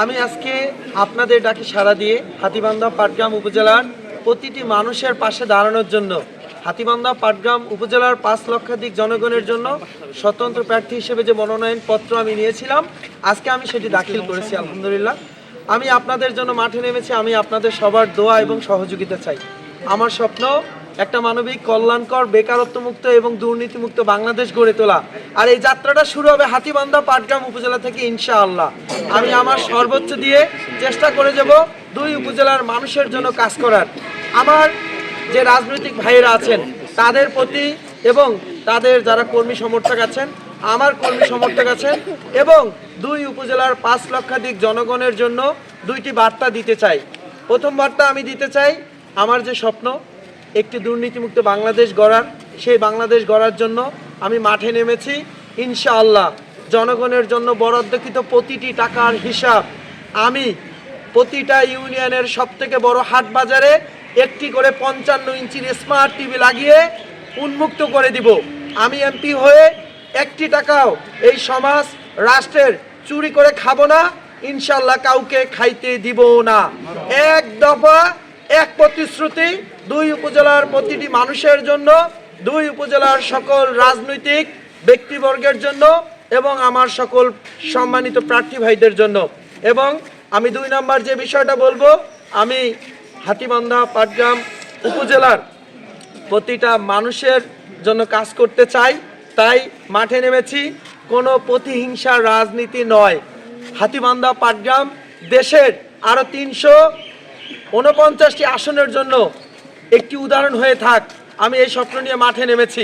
আমি আজকে আপনাদের ডাকে সাড়া দিয়ে হাতীবান্ধা পাটগ্রাম উপজেলার প্রতিটি মানুষের পাশে দাঁড়ানোর জন্য হাতীবান্ধা পাটগ্রাম উপজেলার ৫ লক্ষাধিক জনগণের জন্য স্বতন্ত্র প্রার্থী হিসেবে যে মনোনয়ন পত্র আমি নিয়েছিলাম, আজকে আমি সেটি দাখিল করেছি। আলহামদুলিল্লাহ, আমি আপনাদের জন্য মাঠে নেমেছি। আমি আপনাদের সবার দোয়া এবং সহযোগিতা চাই। আমার স্বপ্ন একটা মানবিক, কল্যাণকর, বেকারত্বমুক্ত এবং দুর্নীতিমুক্ত বাংলাদেশ গড়ে তোলা। আর এই যাত্রাটা শুরু হবে হাতীবান্ধা পাটগ্রাম উপজেলা থেকে ইনশাআল্লাহ। আমি আমার সর্বোচ্চ দিয়ে চেষ্টা করে যাব দুই উপজেলার মানুষের জন্য কাজ করার। আমার যে রাজনৈতিক ভাইয়েরা আছেন তাদের প্রতি এবং তাদের যারা কর্মী সমর্থক আছেন, আমার কর্মী সমর্থক আছেন এবং দুই উপজেলার ৫ লক্ষাধিক জনগণের জন্য দুইটি বার্তা দিতে চাই। প্রথম বার্তা আমি দিতে চাই, আমার যে স্বপ্ন একটি দুর্নীতিমুক্ত বাংলাদেশ গড়ার, সেই বাংলাদেশ গড়ার জন্য আমি মাঠে নেমেছি। ইনশাআল্লাহ জনগণের জন্য বরাদ্দকৃত প্রতিটি টাকার হিসাব আমি প্রতিটা ইউনিয়নের সবথেকে বড় হাট বাজারে একটি করে ৫৫ ইঞ্চির স্মার্ট টিভি লাগিয়ে উন্মুক্ত করে দিব। আমি এমপি হয়ে একটি টাকাও এই সমাজ রাষ্ট্রের চুরি করে খাবো না, ইনশাআল্লাহ কাউকে খাইতে দিব না। এক দফা এক প্রতিশ্রুতি, দুই উপজেলার প্রতিটি মানুষের জন্য, দুই উপজেলার সকল রাজনৈতিক ব্যক্তিবর্গের জন্য এবং আমার সকল সম্মানিত প্রার্থী ভাইদের জন্য। এবং আমি ২ নম্বর যে বিষয়টা বলবো, আমি হাতীবান্ধা পাটগ্রাম উপজেলার প্রতিটা মানুষের জন্য কাজ করতে চাই, তাই মাঠে নেমেছি। কোনো প্রতিহিংসার রাজনীতি নয়। হাতীবান্ধা পাটগ্রাম দেশের আরও ৩৪৯টি আসনের জন্য একটি উদাহরণ হয়ে থাক, আমি এই স্বপ্ন নিয়ে মাঠে নেমেছি।